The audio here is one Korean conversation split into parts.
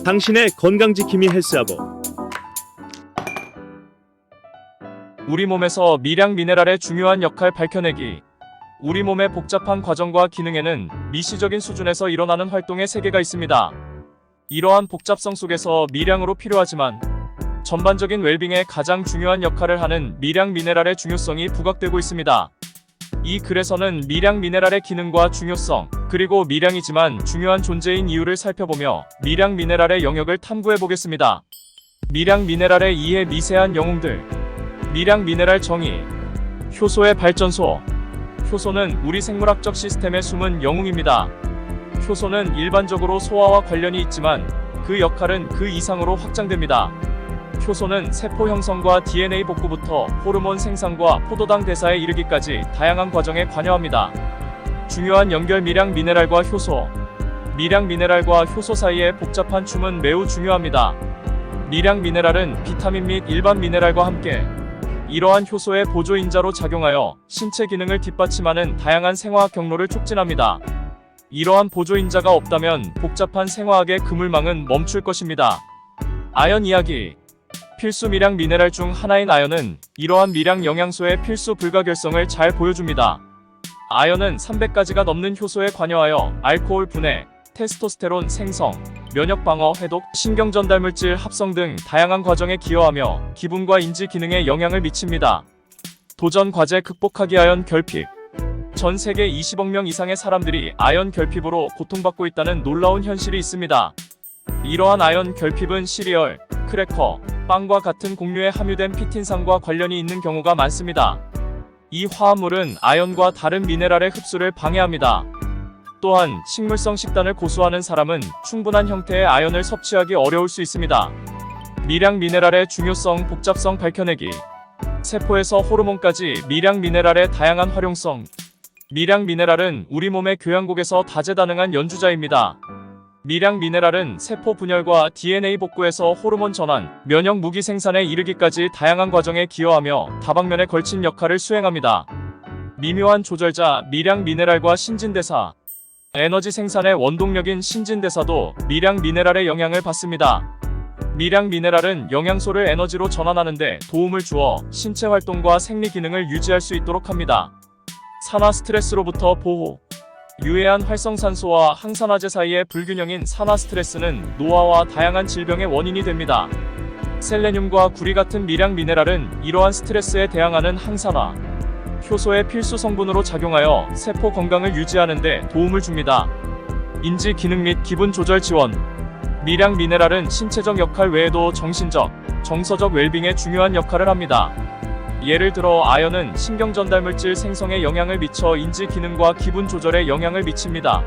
당신의 건강지킴이 헬스하고 우리 몸에서 미량 미네랄의 중요한 역할 밝혀내기. 우리 몸의 복잡한 과정과 기능에는 미시적인 수준에서 일어나는 활동의 세계가 있습니다. 이러한 복잡성 속에서 미량으로 필요하지만 전반적인 웰빙에 가장 중요한 역할을 하는 미량 미네랄의 중요성이 부각되고 있습니다. 이 글에서는 미량 미네랄의 기능과 중요성, 그리고 미량이지만 중요한 존재인 이유를 살펴보며 미량 미네랄의 영역을 탐구해 보겠습니다. 미량 미네랄의 이해 미세한 영웅들. 미량 미네랄 정의. 효소의 발전소. 효소는 우리 생물학적 시스템의 숨은 영웅입니다. 효소는 일반적으로 소화와 관련이 있지만 그 역할은 그 이상으로 확장됩니다. 효소는 세포 형성과 DNA 복구부터 호르몬 생산과 포도당 대사에 이르기까지 다양한 과정에 관여합니다. 중요한 연결. 미량 미네랄과 효소. 미량 미네랄과 효소 사이의 복잡한 춤은 매우 중요합니다. 미량 미네랄은 비타민 및 일반 미네랄과 함께 이러한 효소의 보조인자로 작용하여 신체 기능을 뒷받침하는 다양한 생화학 경로를 촉진합니다. 이러한 보조인자가 없다면 복잡한 생화학의 그물망은 멈출 것입니다. 아연 이야기. 필수 미량 미네랄 중 하나인 아연은 이러한 미량 영양소의 필수 불가결성을 잘 보여줍니다. 아연은 300가지가 넘는 효소에 관여하여 알코올 분해, 테스토스테론 생성, 면역 방어, 해독, 신경 전달 물질 합성 등 다양한 과정에 기여하며 기분과 인지 기능에 영향을 미칩니다. 도전 과제 극복하기. 아연 결핍. 전 세계 20억 명 이상의 사람들이 아연 결핍으로 고통받고 있다는 놀라운 현실이 있습니다. 이러한 아연 결핍은 시리얼, 크래커, 빵과 같은 곡류에 함유된 피틴산과 관련이 있는 경우가 많습니다. 이 화합물은 아연과 다른 미네랄의 흡수를 방해합니다. 또한 식물성 식단을 고수하는 사람은 충분한 형태의 아연을 섭취하기 어려울 수 있습니다. 미량 미네랄의 중요성, 복잡성 밝혀내기. 세포에서 호르몬까지 미량 미네랄의 다양한 활용성. 미량 미네랄은 우리 몸의 교양곡에서 다재다능한 연주자입니다. 미량 미네랄은 세포 분열과 DNA 복구에서 호르몬 전환, 면역 무기 생산에 이르기까지 다양한 과정에 기여하며 다방면에 걸친 역할을 수행합니다. 미묘한 조절자. 미량 미네랄과 신진대사. 에너지 생산의 원동력인 신진대사도 미량 미네랄의 영향을 받습니다. 미량 미네랄은 영양소를 에너지로 전환하는 데 도움을 주어 신체 활동과 생리 기능을 유지할 수 있도록 합니다. 산화 스트레스로부터 보호. 유해한 활성산소와 항산화제 사이의 불균형인 산화 스트레스는 노화와 다양한 질병의 원인이 됩니다. 셀레늄과 구리 같은 미량 미네랄은 이러한 스트레스에 대항하는 항산화, 효소의 필수 성분으로 작용하여 세포 건강을 유지하는 데 도움을 줍니다. 인지 기능 및 기분 조절 지원. 미량 미네랄은 신체적 역할 외에도 정신적, 정서적 웰빙에 중요한 역할을 합니다. 예를 들어 아연은 신경 전달 물질 생성에 영향을 미쳐 인지 기능과 기분 조절에 영향을 미칩니다.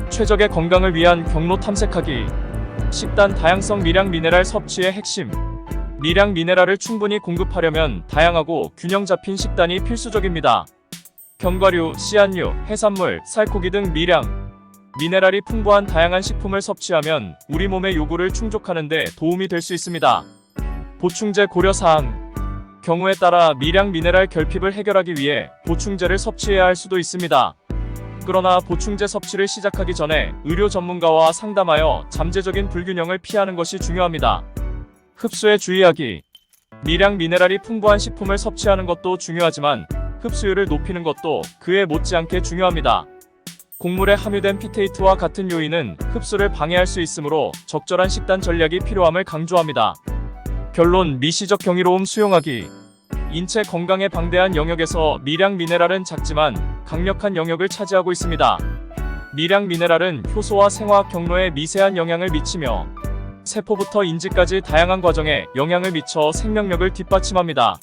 최적의 건강을 위한 경로 탐색하기. 식단 다양성. 미량 미네랄 섭취의 핵심. 미량 미네랄을 충분히 공급하려면 다양하고 균형 잡힌 식단이 필수적입니다. 견과류, 씨앗류, 해산물, 살코기 등 미량 미네랄이 풍부한 다양한 식품을 섭취하면 우리 몸의 요구를 충족하는 데 도움이 될 수 있습니다. 보충제 고려사항. 경우에 따라 미량 미네랄 결핍을 해결하기 위해 보충제를 섭취해야 할 수도 있습니다. 그러나 보충제 섭취를 시작하기 전에 의료 전문가와 상담하여 잠재적인 불균형을 피하는 것이 중요합니다. 흡수에 주의하기. 미량 미네랄이 풍부한 식품을 섭취하는 것도 중요하지만 흡수율을 높이는 것도 그에 못지않게 중요합니다. 곡물에 함유된 피테이트와 같은 요인은 흡수를 방해할 수 있으므로 적절한 식단 전략이 필요함을 강조합니다. 결론. 미시적 경이로움 수용하기. 인체 건강에 방대한 영역에서 미량 미네랄은 작지만 강력한 영역을 차지하고 있습니다. 미량 미네랄은 효소와 생화학 경로에 미세한 영향을 미치며 세포부터 인지까지 다양한 과정에 영향을 미쳐 생명력을 뒷받침합니다.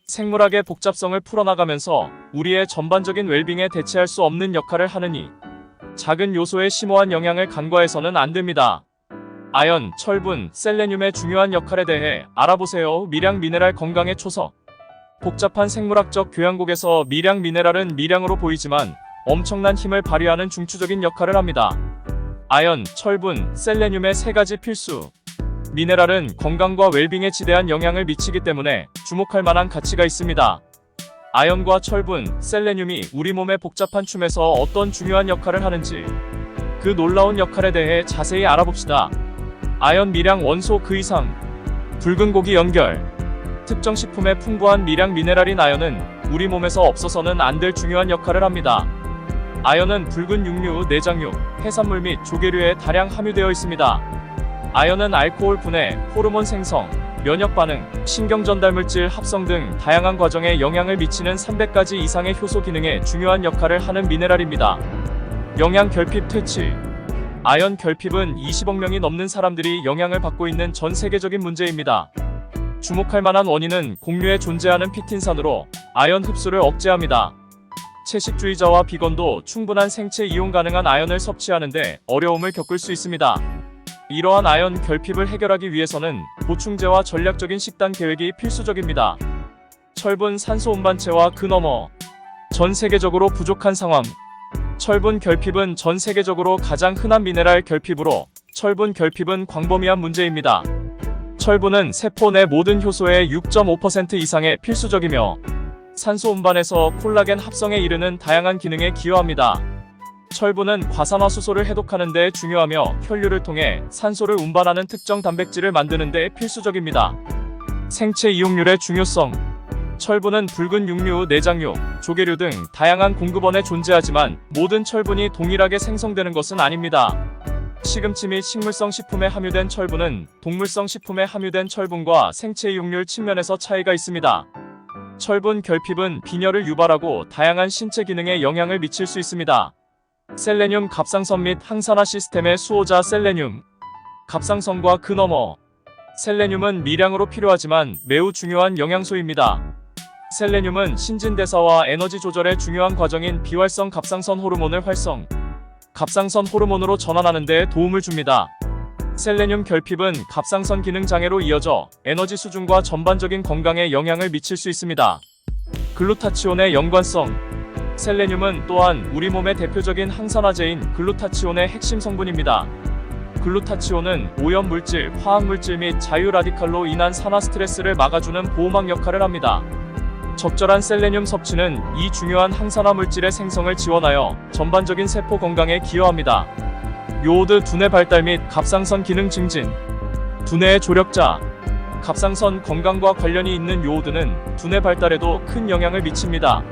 생물학의 복잡성을 풀어나가면서 우리의 전반적인 웰빙에 대체할 수 없는 역할을 하느니 작은 요소의 심오한 영향을 간과해서는 안 됩니다. 아연, 철분, 셀레늄의 중요한 역할에 대해 알아보세요. 미량 미네랄 건강의 초석. 복잡한 생물학적 교양곡에서 미량 미네랄은 미량으로 보이지만 엄청난 힘을 발휘하는 중추적인 역할을 합니다. 아연, 철분, 셀레늄의 세 가지 필수 미네랄은 건강과 웰빙에 지대한 영향을 미치기 때문에 주목할 만한 가치가 있습니다. 아연과 철분, 셀레늄이 우리 몸의 복잡한 춤에서 어떤 중요한 역할을 하는지 그 놀라운 역할에 대해 자세히 알아봅시다. 아연 미량 원소 그 이상. 붉은 고기 연결. 특정 식품에 풍부한 미량 미네랄인 아연은 우리 몸에서 없어서는 안 될 중요한 역할을 합니다. 아연은 붉은 육류, 내장육, 해산물 및 조개류에 다량 함유되어 있습니다. 아연은 알코올 분해, 호르몬 생성, 면역 반응, 신경 전달 물질 합성 등 다양한 과정에 영향을 미치는 300가지 이상의 효소 기능에 중요한 역할을 하는 미네랄입니다. 영양 결핍 퇴치. 아연 결핍은 20억 명이 넘는 사람들이 영향을 받고 있는 전 세계적인 문제입니다. 주목할 만한 원인은 곡류에 존재하는 피틴산으로 아연 흡수를 억제합니다. 채식주의자와 비건도 충분한 생체 이용 가능한 아연을 섭취하는데 어려움을 겪을 수 있습니다. 이러한 아연 결핍을 해결하기 위해서는 보충제와 전략적인 식단 계획이 필수적입니다. 철분 산소 운반체와 그 너머. 전 세계적으로 부족한 상황. 철분 결핍은 전 세계적으로 가장 흔한 미네랄 결핍으로 철분 결핍은 광범위한 문제입니다. 철분은 세포 내 모든 효소의 6.5% 이상의 필수적이며 산소 운반에서 콜라겐 합성에 이르는 다양한 기능에 기여합니다. 철분은 과산화수소를 해독하는 데 중요하며 혈류를 통해 산소를 운반하는 특정 단백질을 만드는 데 필수적입니다. 생체 이용률의 중요성. 철분은 붉은 육류, 내장육, 조개류 등 다양한 공급원에 존재하지만 모든 철분이 동일하게 생성되는 것은 아닙니다. 시금치 및 식물성 식품에 함유된 철분은 동물성 식품에 함유된 철분과 생체 이용률 측면에서 차이가 있습니다. 철분 결핍은 빈혈을 유발하고 다양한 신체 기능에 영향을 미칠 수 있습니다. 셀레늄 갑상선 및 항산화 시스템의 수호자 셀레늄. 갑상선과 그 너머. 셀레늄은 미량으로 필요하지만 매우 중요한 영양소입니다. 셀레늄은 신진대사와 에너지 조절의 중요한 과정인 비활성 갑상선 호르몬을 활성, 갑상선 호르몬으로 전환하는 데 도움을 줍니다. 셀레늄 결핍은 갑상선 기능 장애로 이어져 에너지 수준과 전반적인 건강에 영향을 미칠 수 있습니다. 글루타치온의 연관성. 셀레늄은 또한 우리 몸의 대표적인 항산화제인 글루타치온의 핵심 성분입니다. 글루타치온은 오염물질, 화학물질 및 자유라디칼로 인한 산화 스트레스를 막아주는 보호막 역할을 합니다. 적절한 셀레늄 섭취는 이 중요한 항산화 물질의 생성을 지원하여 전반적인 세포 건강에 기여합니다. 요오드 두뇌 발달 및 갑상선 기능 증진. 두뇌의 조력자. 갑상선 건강과 관련이 있는 요오드는 두뇌 발달에도 큰 영향을 미칩니다.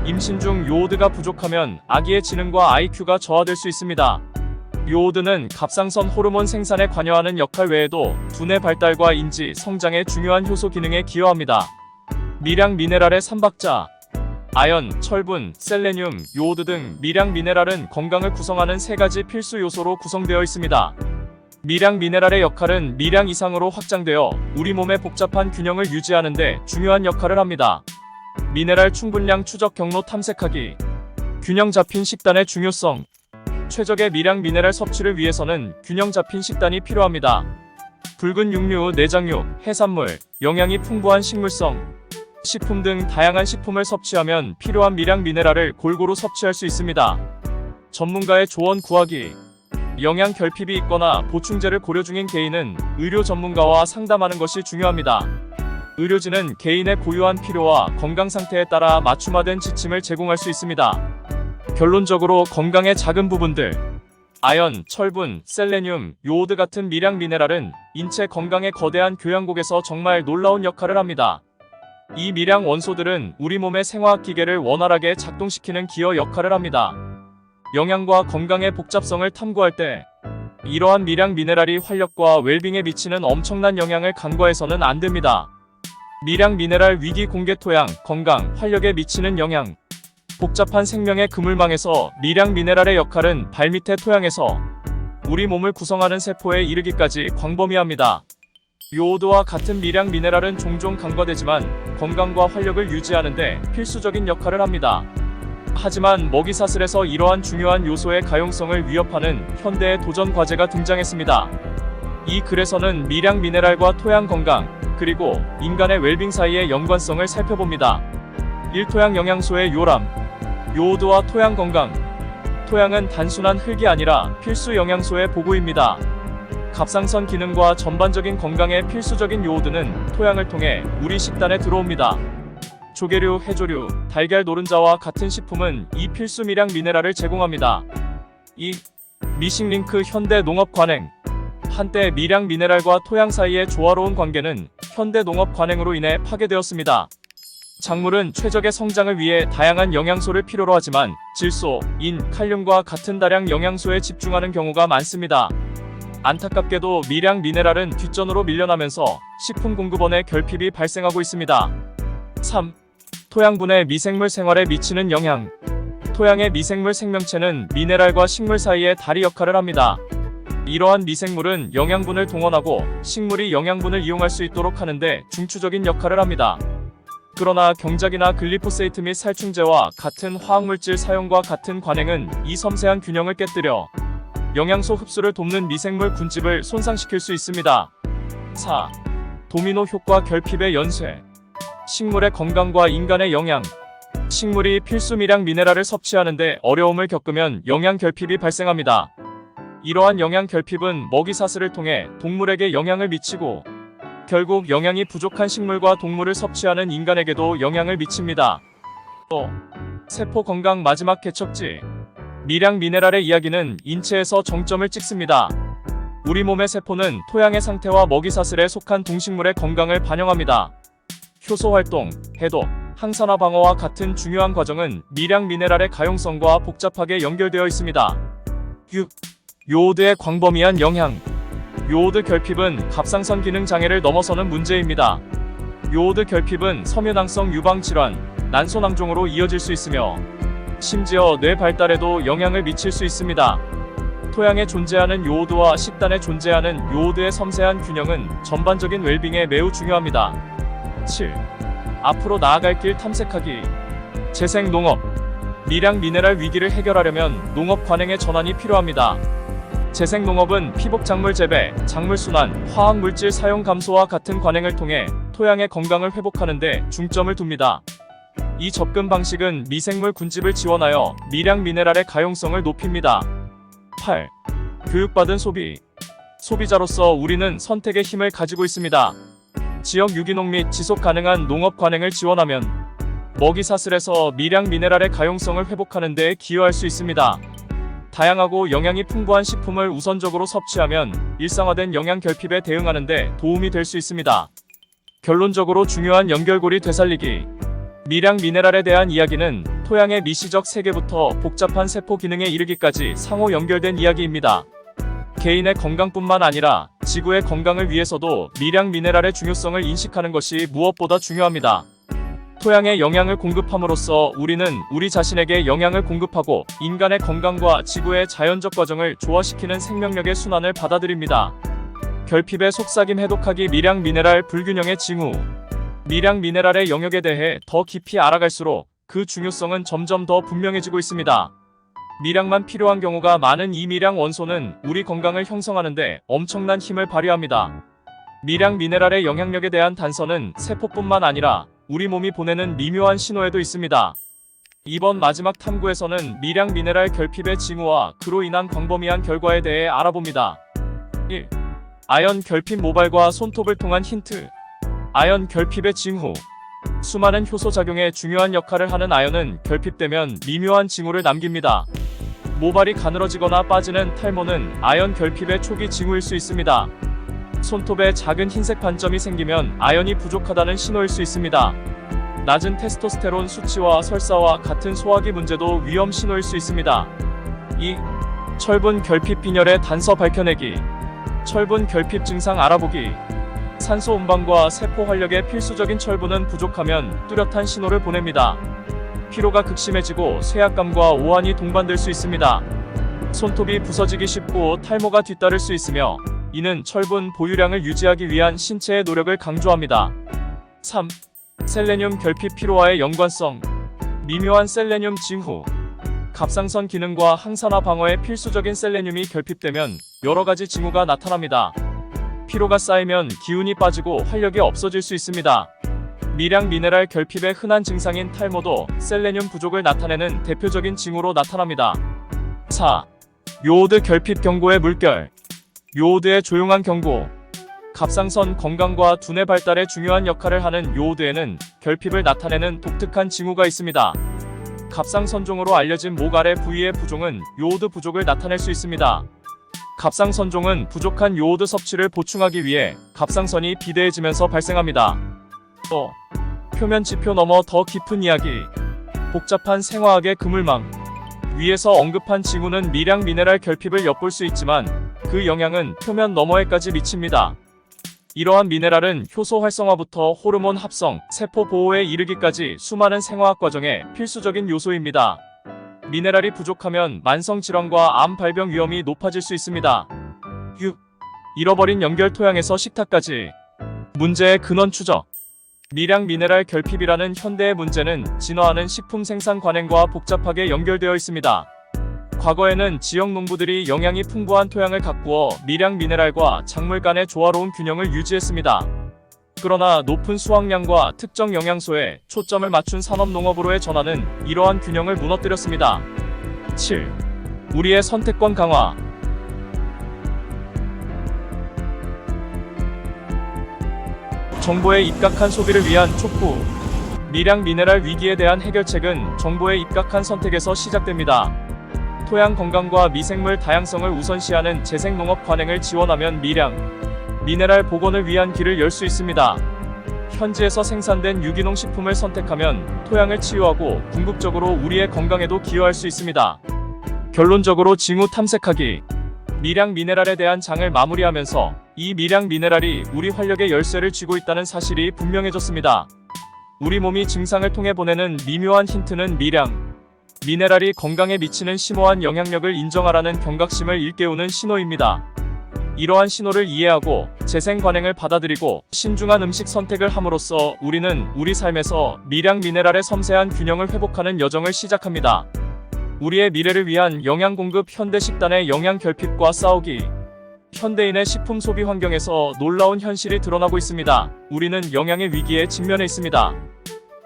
임신 중 요오드가 부족하면 아기의 지능과 IQ가 저하될 수 있습니다. 요오드는 갑상선 호르몬 생산에 관여하는 역할 외에도 두뇌 발달과 인지, 성장의 중요한 효소 기능에 기여합니다. 미량 미네랄의 삼박자. 아연, 철분, 셀레늄, 요오드 등 미량 미네랄은 건강을 구성하는 세 가지 필수 요소로 구성되어 있습니다. 미량 미네랄의 역할은 미량 이상으로 확장되어 우리 몸의 복잡한 균형을 유지하는 데 중요한 역할을 합니다. 미네랄 충분량 추적 경로 탐색하기. 균형 잡힌 식단의 중요성. 최적의 미량 미네랄 섭취를 위해서는 균형 잡힌 식단이 필요합니다. 붉은 육류, 내장육, 해산물, 영양이 풍부한 식물성, 식품 등 다양한 식품을 섭취하면 필요한 미량 미네랄을 골고루 섭취할 수 있습니다. 전문가의 조언 구하기. 영양 결핍이 있거나 보충제를 고려 중인 개인은 의료 전문가와 상담하는 것이 중요합니다. 의료진은 개인의 고유한 필요와 건강 상태에 따라 맞춤화된 지침을 제공할 수 있습니다. 결론적으로 건강의 작은 부분들. 아연, 철분, 셀레늄, 요오드 같은 미량 미네랄은 인체 건강의 거대한 교향곡에서 정말 놀라운 역할을 합니다. 이 미량 원소들은 우리 몸의 생화학 기계를 원활하게 작동시키는 기여 역할을 합니다. 영양과 건강의 복잡성을 탐구할 때 이러한 미량 미네랄이 활력과 웰빙에 미치는 엄청난 영향을 간과해서는 안 됩니다. 미량 미네랄 위기 공개 토양, 건강, 활력에 미치는 영향. 복잡한 생명의 그물망에서 미량 미네랄의 역할은 발밑의 토양에서 우리 몸을 구성하는 세포에 이르기까지 광범위합니다. 요오드와 같은 미량 미네랄은 종종 간과되지만 건강과 활력을 유지하는 데 필수적인 역할을 합니다. 하지만 먹이사슬에서 이러한 중요한 요소의 가용성을 위협하는 현대의 도전 과제가 등장했습니다. 이 글에서는 미량 미네랄과 토양 건강, 그리고 인간의 웰빙 사이의 연관성을 살펴봅니다. 1토양 영양소의 요람. 요오드와 토양 건강. 토양은 단순한 흙이 아니라 필수 영양소의 보고입니다. 갑상선 기능과 전반적인 건강에 필수적인 요오드는 토양을 통해 우리 식단에 들어옵니다. 조개류, 해조류, 달걀 노른자와 같은 식품은 이 필수 미량 미네랄을 제공합니다. 2. 미싱링크 현대 농업 관행. 한때 밀양 미네랄과 토양 사이의 조화로운 관계는 현대 농업 관행으로 인해 파괴되었습니다. 작물은 최적의 성장을 위해 다양한 영양소를 필요로 하지만 질소, 인, 칼륨과 같은 다량 영양소에 집중하는 경우가 많습니다. 안타깝게도 밀양 미네랄은 뒷전으로 밀려나면서 식품 공급원의 결핍이 발생하고 있습니다. 3. 토양분해 미생물 생활에 미치는 영향. 토양의 미생물 생명체는 미네랄과 식물 사이의 다리 역할을 합니다. 이러한 미생물은 영양분을 동원하고 식물이 영양분을 이용할 수 있도록 하는데 중추적인 역할을 합니다. 그러나 경작이나 글리포세이트 및 살충제와 같은 화학물질 사용과 같은 관행은 이 섬세한 균형을 깨뜨려 영양소 흡수를 돕는 미생물 군집을 손상시킬 수 있습니다. 4. 도미노 효과 결핍의 연쇄. 식물의 건강과 인간의 영양. 식물이 필수 미량 미네랄을 섭취하는데 어려움을 겪으면 영양 결핍이 발생합니다. 이러한 영양 결핍은 먹이 사슬을 통해 동물에게 영향을 미치고 결국 영양이 부족한 식물과 동물을 섭취하는 인간에게도 영향을 미칩니다. 또 세포 건강 마지막 개척지. 미량 미네랄의 이야기는 인체에서 정점을 찍습니다. 우리 몸의 세포는 토양의 상태와 먹이 사슬에 속한 동식물의 건강을 반영합니다. 효소 활동, 해독, 항산화 방어와 같은 중요한 과정은 미량 미네랄의 가용성과 복잡하게 연결되어 있습니다. 6. 요오드의 광범위한 영향. 요오드 결핍은 갑상선 기능 장애를 넘어서는 문제입니다. 요오드 결핍은 섬유낭성 유방 질환, 난소낭종으로 이어질 수 있으며 심지어 뇌 발달에도 영향을 미칠 수 있습니다. 토양에 존재하는 요오드와 식단에 존재하는 요오드의 섬세한 균형은 전반적인 웰빙에 매우 중요합니다. 7. 앞으로 나아갈 길 탐색하기. 재생농업. 미량 미네랄 위기를 해결하려면 농업 관행의 전환이 필요합니다. 재생농업은 피복작물 재배, 작물 순환, 화학물질 사용 감소와 같은 관행을 통해 토양의 건강을 회복하는 데 중점을 둡니다. 이 접근 방식은 미생물 군집을 지원하여 미량 미네랄의 가용성을 높입니다. 8. 교육받은 소비. 소비자로서 우리는 선택의 힘을 가지고 있습니다. 지역 유기농 및 지속 가능한 농업 관행을 지원하면 먹이 사슬에서 미량 미네랄의 가용성을 회복하는 데 기여할 수 있습니다. 다양하고 영양이 풍부한 식품을 우선적으로 섭취하면 일상화된 영양 결핍에 대응하는 데 도움이 될 수 있습니다. 결론적으로 중요한 연결고리 되살리기. 미량 미네랄에 대한 이야기는 토양의 미시적 세계부터 복잡한 세포 기능에 이르기까지 상호 연결된 이야기입니다. 개인의 건강뿐만 아니라 지구의 건강을 위해서도 미량 미네랄의 중요성을 인식하는 것이 무엇보다 중요합니다. 토양에 영양을 공급함으로써 우리는 우리 자신에게 영양을 공급하고 인간의 건강과 지구의 자연적 과정을 조화시키는 생명력의 순환을 받아들입니다. 결핍의 속삭임 해독하기. 미량 미네랄 불균형의 징후. 미량 미네랄의 영역에 대해 더 깊이 알아갈수록 그 중요성은 점점 더 분명해지고 있습니다. 미량만 필요한 경우가 많은 이 미량 원소는 우리 건강을 형성하는데 엄청난 힘을 발휘합니다. 미량 미네랄의 영향력에 대한 단서는 세포뿐만 아니라 우리 몸이 보내는 미묘한 신호에도 있습니다. 이번 마지막 탐구에서는 미량 미네랄 결핍의 징후와 그로 인한 광범위한 결과에 대해 알아봅니다. 1. 아연 결핍 모발과 손톱을 통한 힌트. 아연 결핍의 징후. 수많은 효소 작용에 중요한 역할을 하는 아연은 결핍되면 미묘한 징후를 남깁니다. 모발이 가늘어지거나 빠지는 탈모는 아연 결핍의 초기 징후일 수 있습니다. 손톱에 작은 흰색 반점이 생기면 아연이 부족하다는 신호일 수 있습니다. 낮은 테스토스테론 수치와 설사와 같은 소화기 문제도 위험 신호일 수 있습니다. 2. 철분 결핍 빈혈의 단서 밝혀내기. 철분 결핍 증상 알아보기. 산소 운반과 세포 활력에 필수적인 철분은 부족하면 뚜렷한 신호를 보냅니다. 피로가 극심해지고 쇠약감과 오한이 동반될 수 있습니다. 손톱이 부서지기 쉽고 탈모가 뒤따를 수 있으며 이는 철분 보유량을 유지하기 위한 신체의 노력을 강조합니다. 3. 셀레늄 결핍 피로와의 연관성. 미묘한 셀레늄 징후. 갑상선 기능과 항산화 방어에 필수적인 셀레늄이 결핍되면 여러가지 징후가 나타납니다. 피로가 쌓이면 기운이 빠지고 활력이 없어질 수 있습니다. 미량 미네랄 결핍의 흔한 증상인 탈모도 셀레늄 부족을 나타내는 대표적인 징후로 나타납니다. 4. 요오드 결핍 경고의 물결. 요오드의 조용한 경고. 갑상선 건강과 두뇌 발달에 중요한 역할을 하는 요오드에는 결핍을 나타내는 독특한 징후가 있습니다. 갑상선종으로 알려진 목 아래 부위의 부종은 요오드 부족을 나타낼 수 있습니다. 갑상선종은 부족한 요오드 섭취를 보충하기 위해 갑상선이 비대해지면서 발생합니다. 또 표면 지표 너머 더 깊은 이야기. 복잡한 생화학의 그물망. 위에서 언급한 징후는 미량 미네랄 결핍을 엿볼 수 있지만 그 영향은 표면 너머에까지 미칩니다. 이러한 미네랄은 효소 활성화부터 호르몬 합성, 세포 보호에 이르기까지 수많은 생화학 과정의 필수적인 요소입니다. 미네랄이 부족하면 만성 질환과 암 발병 위험이 높아질 수 있습니다. 6. 잃어버린 연결 토양에서 식탁까지. 문제의 근원 추적. 미량 미네랄 결핍이라는 현대의 문제는 진화하는 식품 생산 관행과 복잡하게 연결되어 있습니다. 과거에는 지역 농부들이 영양이 풍부한 토양을 가꾸어 미량 미네랄과 작물 간의 조화로운 균형을 유지했습니다. 그러나 높은 수확량과 특정 영양소에 초점을 맞춘 산업농업으로의 전환은 이러한 균형을 무너뜨렸습니다. 7. 우리의 선택권 강화. 정보에 입각한 소비를 위한 촉구. 미량 미네랄 위기에 대한 해결책은 정보에 입각한 선택에서 시작됩니다. 토양 건강과 미생물 다양성을 우선시하는 재생농업 관행을 지원하면 미량, 미네랄 복원을 위한 길을 열 수 있습니다. 현지에서 생산된 유기농 식품을 선택하면 토양을 치유하고 궁극적으로 우리의 건강에도 기여할 수 있습니다. 결론적으로 징후 탐색하기. 미량 미네랄에 대한 장을 마무리하면서 이 미량 미네랄이 우리 활력의 열쇠를 쥐고 있다는 사실이 분명해졌습니다. 우리 몸이 증상을 통해 보내는 미묘한 힌트는 미량, 미네랄이 건강에 미치는 심오한 영향력을 인정하라는 경각심을 일깨우는 신호입니다. 이러한 신호를 이해하고 재생 관행을 받아들이고 신중한 음식 선택을 함으로써 우리는 우리 삶에서 미량 미네랄의 섬세한 균형을 회복하는 여정을 시작합니다. 우리의 미래를 위한 영양 공급. 현대 식단의 영양 결핍과 싸우기. 현대인의 식품 소비 환경에서 놀라운 현실이 드러나고 있습니다. 우리는 영양의 위기에 직면해 있습니다.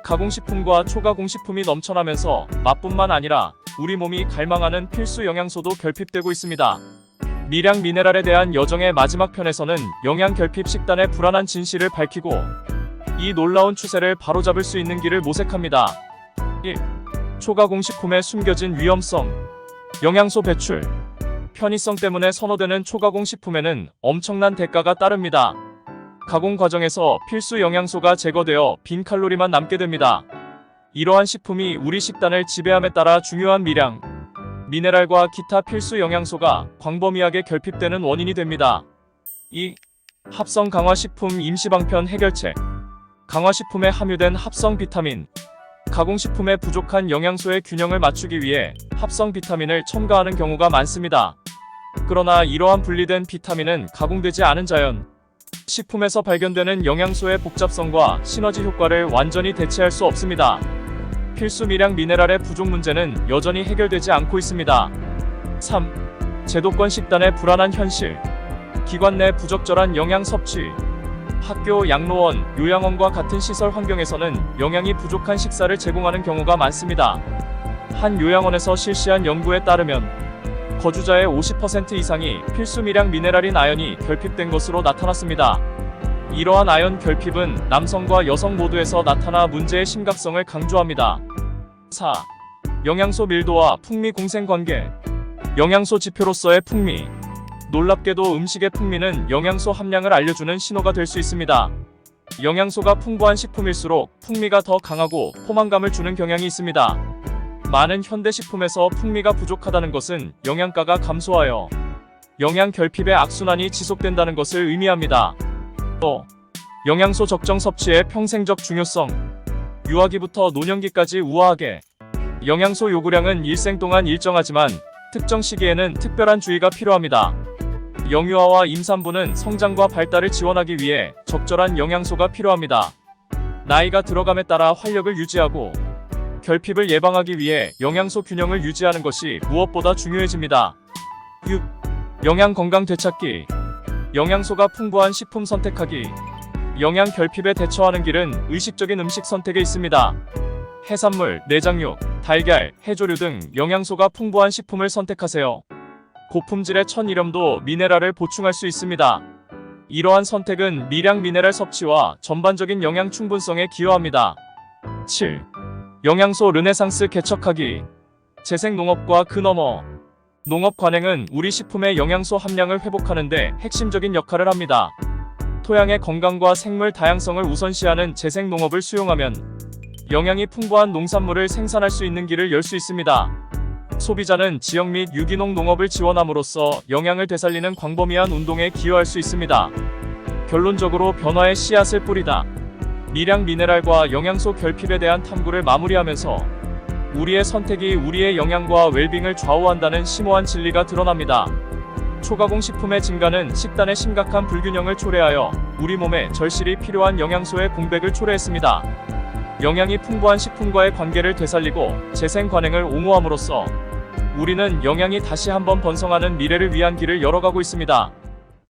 가공식품과 초가공식품이 넘쳐나면서 맛뿐만 아니라 우리 몸이 갈망하는 필수 영양소도 결핍되고 있습니다. 미량 미네랄에 대한 여정의 마지막 편에서는 영양 결핍 식단의 불안한 진실을 밝히고 이 놀라운 추세를 바로잡을 수 있는 길을 모색합니다. 1. 초가공식품의 숨겨진 위험성. 영양소 배출. 편의성 때문에 선호되는 초가공식품에는 엄청난 대가가 따릅니다. 가공 과정에서 필수 영양소가 제거되어 빈 칼로리만 남게 됩니다. 이러한 식품이 우리 식단을 지배함에 따라 중요한 미량, 미네랄과 기타 필수 영양소가 광범위하게 결핍되는 원인이 됩니다. 2. 합성 강화식품 임시방편 해결책. 강화식품에 함유된 합성 비타민. 가공식품에 부족한 영양소의 균형을 맞추기 위해 합성 비타민을 첨가하는 경우가 많습니다. 그러나 이러한 분리된 비타민은 가공되지 않은 자연 식품에서 발견되는 영양소의 복잡성과 시너지 효과를 완전히 대체할 수 없습니다. 필수 미량 미네랄의 부족 문제는 여전히 해결되지 않고 있습니다. 3. 제도권 식단의 불안한 현실. 기관 내 부적절한 영양 섭취. 학교, 양로원, 요양원과 같은 시설 환경에서는 영양이 부족한 식사를 제공하는 경우가 많습니다. 한 요양원에서 실시한 연구에 따르면 거주자의 50% 이상이 필수 미량 미네랄인 아연이 결핍된 것으로 나타났습니다. 이러한 아연 결핍은 남성과 여성 모두에서 나타나 문제의 심각성을 강조합니다. 4. 영양소 밀도와 풍미 공생관계. 영양소 지표로서의 풍미. 놀랍게도 음식의 풍미는 영양소 함량을 알려주는 신호가 될 수 있습니다. 영양소가 풍부한 식품일수록 풍미가 더 강하고 포만감을 주는 경향이 있습니다. 많은 현대식품에서 풍미가 부족하다는 것은 영양가가 감소하여 영양 결핍의 악순환이 지속된다는 것을 의미합니다. 또 영양소 적정 섭취의 평생적 중요성. 유아기부터 노년기까지 우아하게. 영양소 요구량은 일생 동안 일정하지만 특정 시기에는 특별한 주의가 필요합니다. 영유아와 임산부는 성장과 발달을 지원하기 위해 적절한 영양소가 필요합니다. 나이가 들어감에 따라 활력을 유지하고 결핍을 예방하기 위해 영양소 균형을 유지하는 것이 무엇보다 중요해집니다. 6. 영양 건강 되찾기. 영양소가 풍부한 식품 선택하기. 영양 결핍에 대처하는 길은 의식적인 음식 선택에 있습니다. 해산물, 내장육, 달걀, 해조류 등 영양소가 풍부한 식품을 선택하세요. 고품질의 천일염도 미네랄을 보충할 수 있습니다. 이러한 선택은 미량 미네랄 섭취와 전반적인 영양 충분성에 기여합니다. 7. 영양소 르네상스 개척하기. 재생농업과 그 너머. 농업 관행은 우리 식품의 영양소 함량을 회복하는 데 핵심적인 역할을 합니다. 토양의 건강과 생물 다양성을 우선시하는 재생 농업을 수용하면 영양이 풍부한 농산물을 생산할 수 있는 길을 열 수 있습니다. 소비자는 지역 및 유기농 농업을 지원함으로써 영양을 되살리는 광범위한 운동에 기여할 수 있습니다. 결론적으로 변화의 씨앗을 뿌리다. 미량 미네랄과 영양소 결핍에 대한 탐구를 마무리하면서 우리의 선택이 우리의 영양과 웰빙을 좌우한다는 심오한 진리가 드러납니다. 초가공 식품의 증가는 식단의 심각한 불균형을 초래하여 우리 몸에 절실히 필요한 영양소의 공백을 초래했습니다. 영양이 풍부한 식품과의 관계를 되살리고 재생 관행을 옹호함으로써 우리는 영양이 다시 한번 번성하는 미래를 위한 길을 열어가고 있습니다.